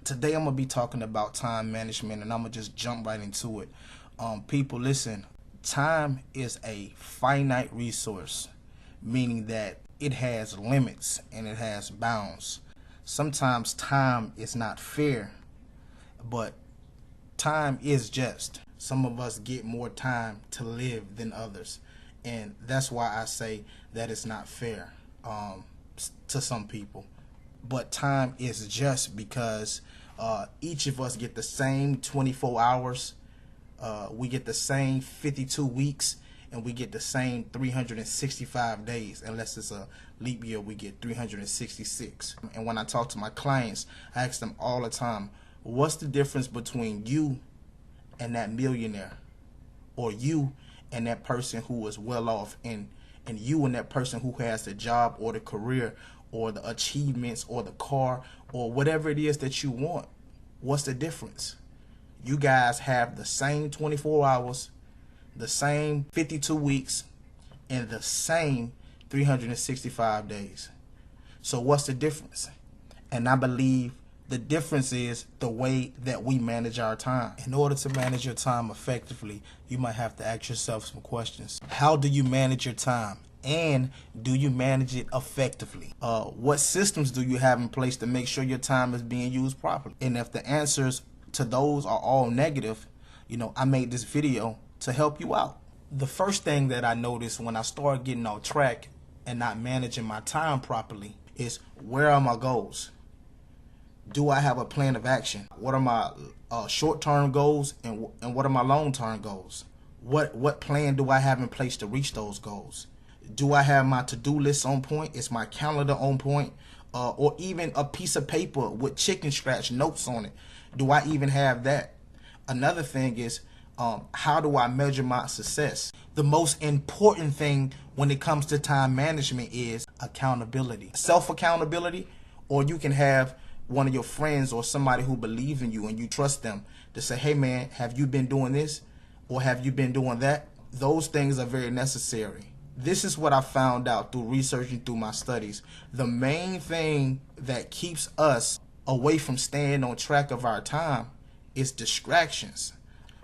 Today I'm gonna be talking about time management, and I'm gonna just jump right into it. People, listen. Time is a finite resource, meaning that it has limits and it has bounds. Sometimes time is not fair, but time is just. Some of us get more time to live than others, and that's why I say that it's not fair to some people. But time is just because each of us get the same 24 hours. We get the same 52 weeks, and we get the same 365 days. Unless it's a leap year, we get 366. And when I talk to my clients, I ask them all the time, what's the difference between you and that millionaire, or you and that person who is well off, and you and that person who has the job or the career or the achievements or the car or whatever it is that you want? What's the difference? You guys have the same 24 hours, the same 52 weeks, and the same 365 days. So what's the difference? And I believe the difference is the way that we manage our time. In order to manage your time effectively, you might have to ask yourself some questions. How do you manage your time? And do you manage it effectively? What systems do you have in place to make sure your time is being used properly? And if the answers to those are all negative, I made this video to help you out. The first thing that I noticed when I started getting off track and not managing my time properly is, where are my goals? Do I have a plan of action? What are my short-term goals, and what are my long-term goals? What plan do I have in place to reach those goals? Do I have my to-do list on point? Is my calendar on point? Or even a piece of paper with chicken scratch notes on it? Do I even have that? Another thing is, how do I measure my success? The most important thing when it comes to time management is accountability. Self-accountability, or you can have one of your friends or somebody who believes in you and you trust them to say, hey man, have you been doing this? Or have you been doing that? Those things are very necessary. This is what I found out through researching through my studies. The main thing that keeps us away from staying on track of our time is distractions.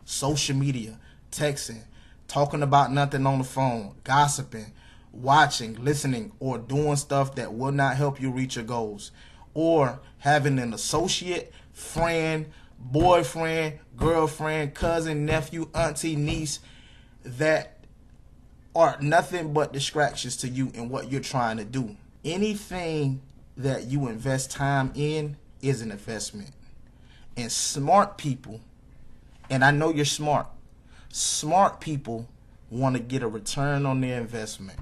Social media, texting, talking about nothing on the phone, gossiping, watching, listening, or doing stuff that will not help you reach your goals. Or having an associate, friend, boyfriend, girlfriend, cousin, nephew, auntie, niece that are nothing but distractions to you and what you're trying to do. Anything that you invest time in is an investment. And smart people, and I know you're smart people want to get a return on their investment.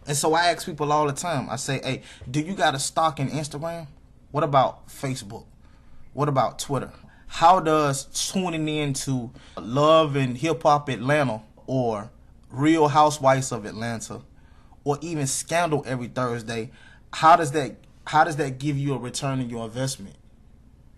And so I ask people all the time, I say, hey, do you got a stock in Instagram? What about Facebook? What about Twitter? How does tuning in to Love and Hip Hop Atlanta, or Real Housewives of Atlanta, or even Scandal every Thursday, how does that give you a return on your investment?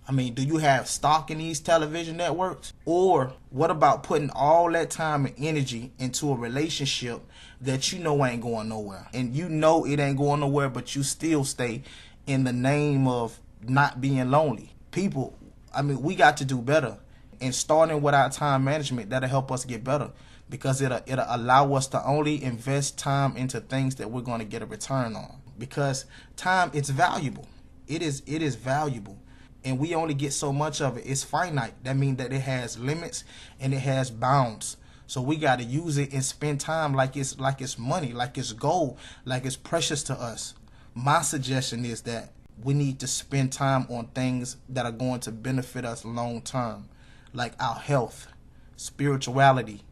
I mean, do you have stock in these television networks? Or what about putting all that time and energy into a relationship that you know ain't going nowhere? And you know it ain't going nowhere, but you still stay in the name of not being lonely. People, we got to do better. And starting with our time management, that'll help us get better, because it'll allow us to only invest time into things that we're going to get a return on. Because time, it's valuable. It is valuable. And we only get so much of it. It's finite. That means that it has limits and it has bounds. So we got to use it and spend time like it's money, like it's gold, like it's precious to us. My suggestion is that we need to spend time on things that are going to benefit us long term, like our health, spirituality,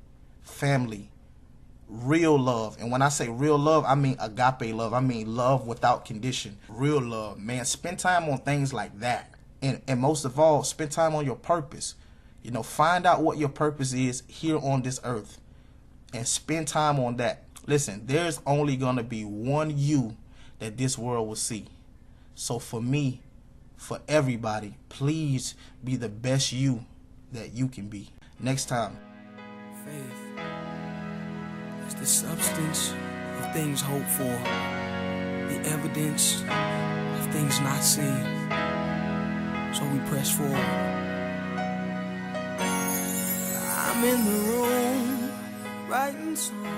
family, real love. And when I say real love, I mean agape love. I mean love without condition. Real love, man. Spend time on things like that. And most of all, spend time on your purpose. Find out what your purpose is here on this earth and spend time on that. Listen, there's only going to be one you that this world will see. So for me, for everybody, please be the best you that you can be. Next time. Faith is the substance of things hoped for, the evidence of things not seen. so we press forward. I'm in the room writing songs.